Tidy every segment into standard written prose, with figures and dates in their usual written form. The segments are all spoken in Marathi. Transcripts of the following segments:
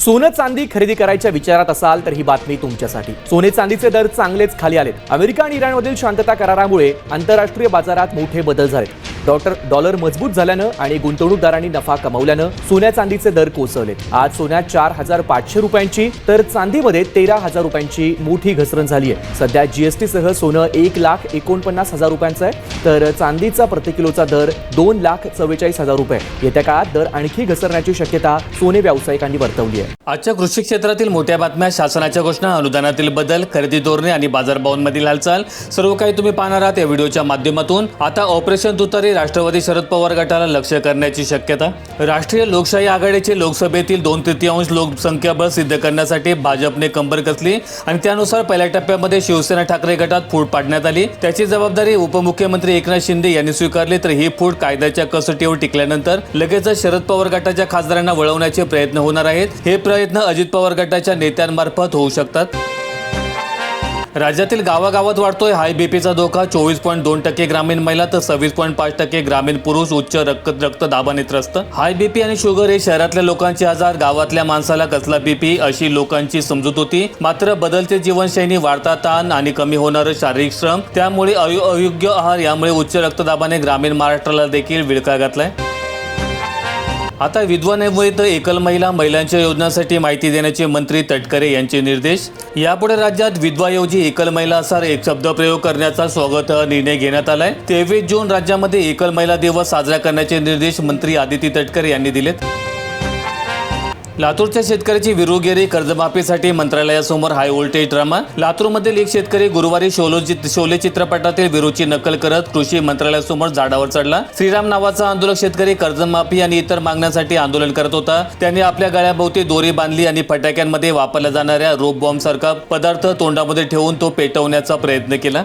सोनं चांदी खरेदी करायच्या विचारात असाल तर ही बातमी तुमच्यासाठी। सोने चांदीचे दर चांगलेच खाली आलेत। अमेरिका आणि इराणमधील शांतता करारामुळे आंतरराष्ट्रीय बाजारात मोठे बदल झाले। डॉलर मजबूत झाल्यानं आणि गुंतवणूकदारांनी नफा कमावल्यानं सोन्या चांदीचे दर कोसळले। आज सोन्यात 4,500 रुपयांची तर चांदीमध्ये 13,000 रुपयांची मोठी घसरण झाली आहे। सध्या जीएसटी सह सोनं 1,49,000 रुपयांचं आहे तर चांदीचा प्रति किलोचा दर 2,44,000 रुपये। येत्या काळात दर आणखी घसरण्याची शक्यता सोने व्यावसायिकांनी वर्तवली आहे। आजच्या कृषी क्षेत्रातील मोठ्या बातम्या, शासनाच्या घोषणा, अनुदानातील बदल, खरेदी धोरणे आणि बाजारभावांमधील हालचाल सर्व काही तुम्ही पाहणार आहात या व्हिडिओच्या माध्यमातून। आता ऑपरेशन तुतारी राष्ट्रवादी शरद पवार गटाला लक्ष्य करण्याची शक्यता। राष्ट्रीय लोकशाही आघाडीचे लोकसभेतील 2/3 लोकसंख्याबळ सिद्ध करण्यासाठी भाजपने कंबर कसली आणि त्यानुसार पहिल्या टप्प्यामध्ये शिवसेना ठाकरे गटात फूट पाडण्यात आली। त्याची जबाबदारी उपमुख्यमंत्री एकनाथ शिंदे यांनी स्वीकारली तर ही फूट कायद्याच्या कसोटीवर टिकल्यानंतर लगेचच शरद पवार गटाच्या खासदारांना वळवण्याचे प्रयत्न होणार आहेत। हे प्रयत्न अजित पवार गटाच्या नेत्यांमार्फत होऊ शकतात। राज्यातील गावागावात वाढतोय हाय बीपीचा धोका। 24.2% ग्रामीण महिला तर 26.5% ग्रामीण पुरुष उच्च रक्तदाबाने त्रस्त। हाय बीपी आणि शुगर हे शहरातल्या लोकांचे आजार, गावातल्या माणसाला कसला बीपी अशी लोकांची समजूत होती। मात्र बदलते जीवनशैली, वाढता ताण आणि कमी होणारं शारीरिक श्रम, त्यामुळे अयोग्य आहार यामुळे उच्च रक्तदाबाने ग्रामीण महाराष्ट्राला देखील विळखा घातलाय। आता विधवा नवविवाहित एकल महिलांच्या योजनांसाठी माहिती देण्याचे मंत्री तटकरे यांचे निर्देश। यापुढे राज्यात विधवाऐवजी एकल महिला असा एक शब्दप्रयोग करण्याचा स्वागत निर्णय घेण्यात आलाय। 23 जून राज्यामध्ये एकल महिला दिवस साजरा करण्याचे निर्देश मंत्री आदिती तटकरे यांनी दिलेत। लातूरच्या शेतकऱ्याची विरुगिरी, कर्जमाफीसाठी मंत्रालयासमोर हाय व्होल्टेज ड्रामा। लातूरमधील एक शेतकरी गुरुवारी शोले चित्रपटातील विरूची नकल करत कृषी मंत्रालयासमोर झाडावर चढला। श्रीराम नावाचा आंदोलक शेतकरी कर्जमाफी आणि इतर मागण्यांसाठी आंदोलन करत होता। त्याने आपल्या गळ्याभोवती दोरी बांधली आणि फटाक्यांमध्ये वापरल्या जाणाऱ्या रोप बॉम्ब सारखा पदार्थ तोंडामध्ये ठेवून तो पेटवण्याचा प्रयत्न केला।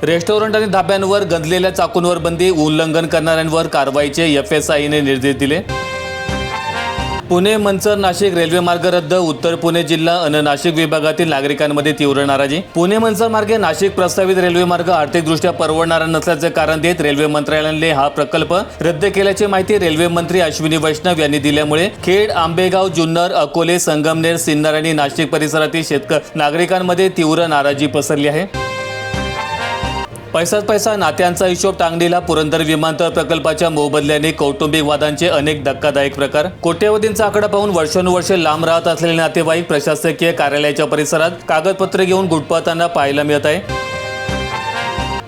रेस्टॉरंट आणि धाब्यांवर गंजलेल्या चाकूंवर बंदी, उल्लंघन करणाऱ्यांवर कारवाईचे FSIने निर्देश दिले। पुणे मंचर नाशिक रेल्वे मार्ग रद्द, उत्तर पुणे जिल्हा अन नाशिक विभागातील नागरिकांमध्ये तीव्र नाराजी। पुणे मंचर मार्गे नाशिक प्रस्तावित रेल्वे मार्ग आर्थिकदृष्ट्या परवडणारा नसल्याचे कारण देत रेल्वे मंत्रालयाने हा प्रकल्प रद्द केल्याची माहिती रेल्वे मंत्री अश्विनी वैष्णव यांनी दिल्यामुळे खेड, आंबेगाव, जुन्नर, अकोले, संगमनेर, सिन्नर आणि नाशिक परिसरातील नागरिकांमध्ये तीव्र नाराजी पसरली आहे। पैसाच पैसा, नात्यांचा हिशोब टांगणीला पुरंदर विमानतळ प्रकल्पाच्या मोबदल्याने कौटुंबिक वादांचे अनेक धक्कादायक प्रकार। कोट्यवधींचा आकडा पाहून वर्षानुवर्षे लांब राहत असलेले नातेवाईक प्रशासकीय कार्यालयाच्या परिसरात कागदपत्रे घेऊन गुटपाळताना पाहायला मिळत आहे।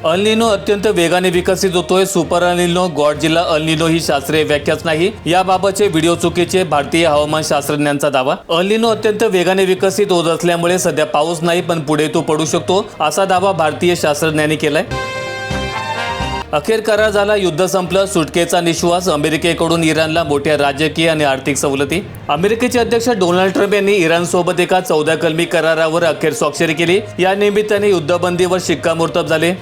अल निनो अत्यंत वेगाने विकसित होतोय। सुपर अल निनो, गॉडजिला अल निनो ही शास्त्रीय व्याख्याच नाही, याबाबतचे व्हिडिओ चुकीचे, भारतीय हवामान शास्त्रज्ञांचा दावा। अल निनो अत्यंत वेगाने विकसित होत असल्यामुळे सध्या पाऊस नाही पण पुढे तो पडू शकतो असा दावा भारतीय शास्त्रज्ञांनी केलाय। अखेर करार झाला, युद्ध संपलं, सुटकेचा निश्वास। अमेरिकेकडून इराणला मोठ्या राजकीय आणि आर्थिक सवलती। अमेरिकेचे अध्यक्ष डोनाल्ड ट्रम्प यांनी इराणसोबत एका 14 कलमी करारावर अखेर स्वाक्षरी केली। या निमित्ताने युद्धबंदीवर शिक्कामोर्तब झाले।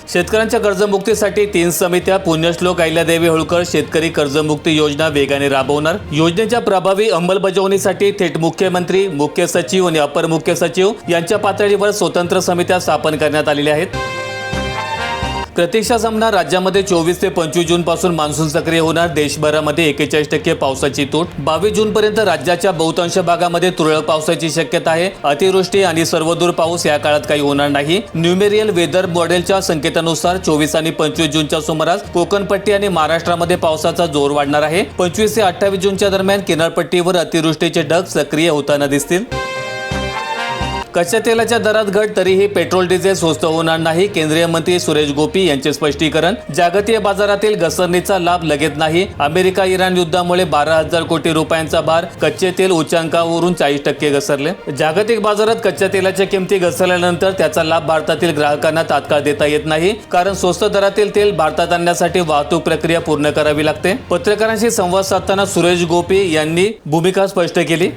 शेतकऱ्यांच्या कर्जमुक्तीसाठी 3 समित्या। पुण्यश्लोक अहिल्यादेवी होळकर शेतकरी कर्जमुक्ती योजना वेगाने राबवणार। योजनेच्या प्रभावी अंमलबजावणीसाठी थेट मुख्यमंत्री, मुख्य सचिव आणि अपर मुख्य सचिव यांच्या पातळीवर स्वतंत्र समित्या स्थापन करण्यात आलेल्या आहेत। प्रतीक्षा संपणार, राज्यामध्ये 24 ते 25 जून पासून मान्सून सक्रिय होणार। देशभरामध्ये 41% पावसाची तूट। 22 जून पर्यंत राज्याच्या बहुतांश भागामध्ये तुरळक पावसाची शक्यता आहे। अतिवृष्टी आणि सर्वदूर पाऊस या काळात काही होणार नाही। न्यूमेरियल वेदर मॉडेलच्या संकेतानुसार 24 आणि 25 जूनच्या सुमारास कोकणपट्टी आणि महाराष्ट्रामध्ये पावसाचा जोर वाढणार आहे। 25 ते 28 जूनच्या दरम्यान किनारपट्टीवर अतिवृष्टीचे ढग सक्रिय होताना दिसतील। कच्च्या तेलाच्या दरात घट, तरीही पेट्रोल डिझेल स्वस्त होणार नाही। केंद्रीय मंत्री सुरेश गोपी यांचे स्पष्टीकरण। जागतिक बाजारातील घसरणीचा लाभ लगेच नाही। अमेरिका इराण युद्धामुळे 12,000 कोटी रुपयांचा भार, कच्चे तेल उच्चांकावरून 40% घसरले। जागतिक बाजारात कच्च्या तेलाच्या किमती घसरल्यानंतर त्याचा लाभ भारतातील ग्राहकांना तात्काळ देता येत नाही, कारण स्वस्त दरातील तेल भारतात आणण्यासाठी वाहतूक प्रक्रिया पूर्ण करावी लागते। पत्रकारांशी संवाद साधताना सुरेश गोपी यांनी भूमिका स्पष्ट केली।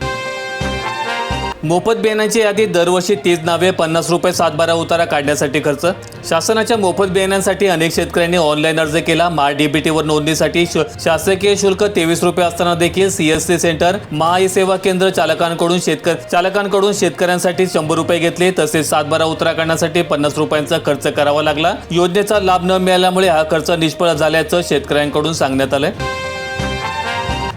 मोफत बियाण्यांची यादी, दरवर्षी 30 नावे, 50 रुपये सातबारा उतारा काढण्यासाठी खर्च। शासनाच्या मोफत बियाण्यांसाठी अनेक शेतकऱ्यांनी ऑनलाईन अर्ज केला। महाडीबीटीवर नोंदणीसाठी शासकीय शुल्क 23 रुपये असताना देखील CSC सेंटर, महा सेवा केंद्र चालकांकडून शेतकऱ्यांसाठी 100 रुपये घेतले। तसेच सातबारा उतारा काढण्यासाठी 50 रुपयांचा खर्च करावा लागला। योजनेचा लाभ न मिळाल्यामुळे हा खर्च निष्फळ झाल्याचं शेतकऱ्यांकडून सांगण्यात आलंय।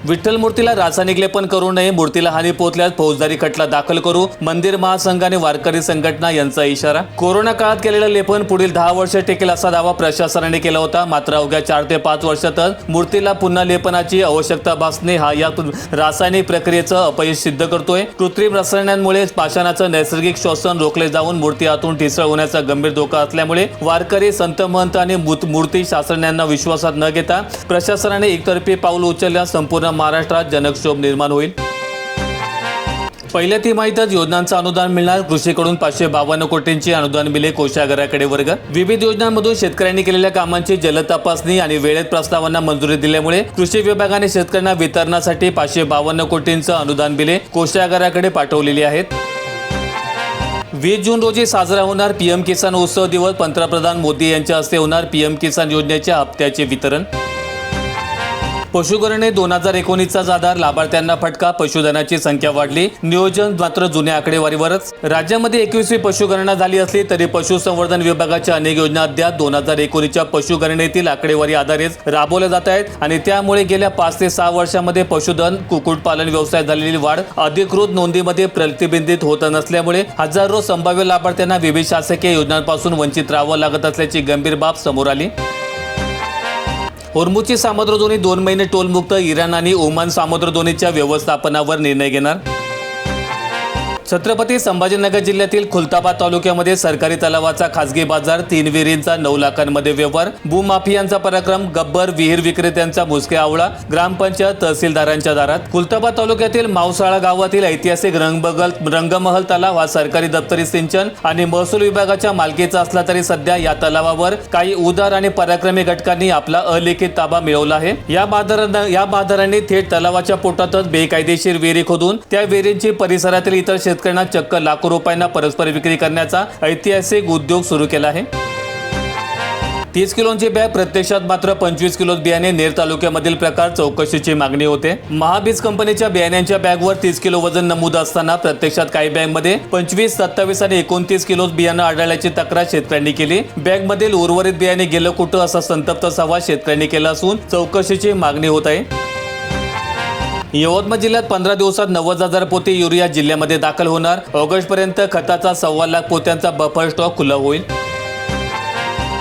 विठ्ठल मूर्तीला रासायनिक लेपन करू नये, मूर्तीला हानी पोहोचल्यास फौजदारी खटला दाखल करू, मंदिर महासंघ आणि वारकरी संघटना यांचा इशारा. कोरोना काळात केलेलं लेपन पुढील 10 वर्ष टिकेल असा दावा प्रशासनाने केला होता. मात्र अवघ्या 4 ते 5 वर्षातच मूर्तीला पुन्हा लेपनाची आवश्यकता भासणे हा या रासायनिक प्रक्रियेचं अपयश सिद्ध करतोय. कृत्रिम रसायनांमुळे पाषाणाचं नैसर्गिक श्वसन रोखले जाऊन मूर्ती आतून ठिसूळ होण्याचा गंभीर धोका असल्यामुळे वारकरी, संत महंत आणि मूर्ती शास्त्रज्ञांना विश्वासात न घेता प्रशासनाने एकतर्फी पाऊल उचलल्यास संपूर्ण महाराष्ट्रात जनक्षोभ निर्माण होईल. पहिल्या तिमाहीतच योजनांचं अनुदान मिळणार. कृषीकडून 552 कोटींची अनुदान बिले कोषागाराकडे वर्ग. विविध योजनांमधून शेतकऱ्यांनी केलेल्या कामांची जलद तपासणी आणि वेळेत प्रस्तावांना मंजुरी दिल्यामुळे कृषी विभागाने शेतकऱ्यांना वितरणासाठी 552 कोटींचं अनुदान बिले कोषागाराकडे पाठवलेली आहेत. 20 जून रोजी साजरा होणार पीएम किसान उत्सव दिवस. पंतप्रधान मोदी यांच्या हस्ते होणार पीएम किसान योजनेच्या हप्त्याचे वितरण. पशुगणने 2019चा आधार, लाभार्थ्यांना फटका. पशुधनाची संख्या वाढली, नियोजन मात्र जुन्या आकडेवारीवरच. राज्यामध्ये 21वी पशुगणना झाली असली तरी पशुसंवर्धन विभागाच्या अनेक योजना अद्याप 2019च्या पशुगणनेतील आकडेवारी आधारेच राबवल्या जात आहेत आणि त्यामुळे गेल्या 5 ते 6 वर्षांमध्ये पशुधन कुक्कुटपालन व्यवसायात झालेली वाढ अधिकृत नोंदीमध्ये प्रतिबिंबित होत नसल्यामुळे हजारो संभाव्य लाभार्थ्यांना विविध शासकीय योजनांपासून वंचित राहावं लागत असल्याची गंभीर बाब समोर आली. होर्मुझची सामुद्रधुनी 2 महिने टोलमुक्त. इराण आणि ओमान सामुद्रधुनीच्या व्यवस्थापनावर निर्णय घेणार. छत्रपती संभाजीनगर जिल्ह्यातील खुलताबाद तालुक्यामध्ये सरकारी तलावाचा खासगी बाजार. 3 विहिरींचा 9 लाखांमध्ये व्यवहार. भूमाफियांचा पराक्रम. गब्बर विहीर विक्रेत्यांचा मुसके आवळा. ग्रामपंचायत तहसीलदारांच्या दारात. खुलताबाद तालुक्यातील मावसाळा गावातील ऐतिहासिक रंगमहल तलाव हा सरकारी दप्तरी सिंचन आणि महसूल विभागाच्या मालकीचा असला तरी सध्या या तलावावर काही उदार आणि पराक्रमी घटकांनी आपला अलिखित ताबा मिळवला आहे. या बाजारांनी थेट तलावाच्या पोटातच बेकायदेशीर विहिरी खोदून त्या विहिरींची परिसरातील इतर शेतकऱ्यांना चक्क लाखो रुपयांना परस्पर विक्री करण्याचा ऐतिहासिक उद्योग सुरू केला आहे. 30 किलोची बॅग, प्रत्यक्षात मात्र 25 किलो बियाणे. नेर तालुक्यामधील प्रकार, चौकशीची मागणी होते. महाबीज कंपनीच्या बियाण्यांच्या बॅगवर 30 किलो वजन नमूद असताना प्रत्यक्षात काही बॅगमध्ये 25, 27 आणि 29 किलो बियाणं आढळल्याची तक्रार शेतकऱ्यांनी केली. बॅगमधील उर्वरित बियाणे गेलं कुठं असा संतप्त सवाल शेतकऱ्यांनी केला असून चौकशीची मागणी होत आहे. यवतमाळ जिल्ह्यात 15 दिवसात 90,000 पोते युरिया जिल्ह्यामध्ये दाखल होणार. ऑगस्टपर्यंत खताचा 1.25 लाख पोत्यांचा बफर स्टॉक खुला होईल.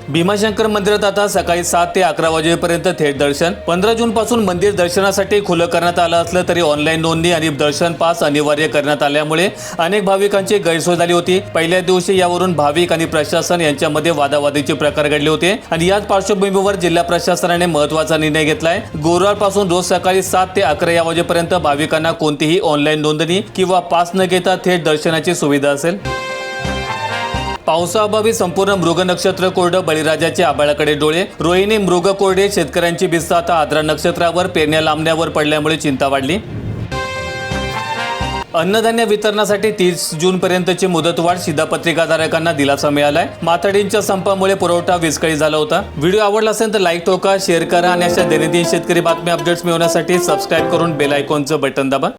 भीमाशंकर मंदिरात आता सकाळी 7 ते 11 वाजेपर्यंत थेट दर्शन. 15 जून पासून मंदिर दर्शनासाठी खुलं करण्यात आलं असलं तरी ऑनलाईन नोंदणी आणि दर्शन पास अनिवार्य करण्यात आल्यामुळे अनेक भाविकांची गैरसोय झाली होती. पहिल्या दिवशी यावरून भाविक आणि प्रशासन यांच्यामध्ये वादावादीचे प्रकार घडले होते आणि याच पार्श्वभूमीवर जिल्हा प्रशासनाने महत्त्वाचा निर्णय घेतलाय. गुरुवारपासून रोज सकाळी 7 ते 11 या वाजेपर्यंत भाविकांना कोणतीही ऑनलाईन नोंदणी किंवा पास न घेता थेट दर्शनाची सुविधा असेल. पावसाअभावी संपूर्ण मृग नक्षत्र कोरडं. बळीराजाचे आभाळाकडे डोळे. रोहिणी, मृग कोरडे. शेतकऱ्यांची भिस्त आता आद्रा नक्षत्रावर. पेरण्या लांबण्यावर पडल्यामुळे चिंता वाढली. अन्नधान्य वितरणासाठी 30 जून पर्यंतची मुदतवाढ. शिधापत्रिकाधारकांना दिलासा मिळालाय. माथाडींच्या संपामुळे पुरवठा विस्कळीत झाला होता. व्हिडिओ आवडला असेल तर लाईक ठोका, शेअर करा आणि अशा दैनंदिन शेतकरी बातम्या अपडेट्स मिळवण्यासाठी सबस्क्राईब करून बेल आयकॉनचं बटन दाबा.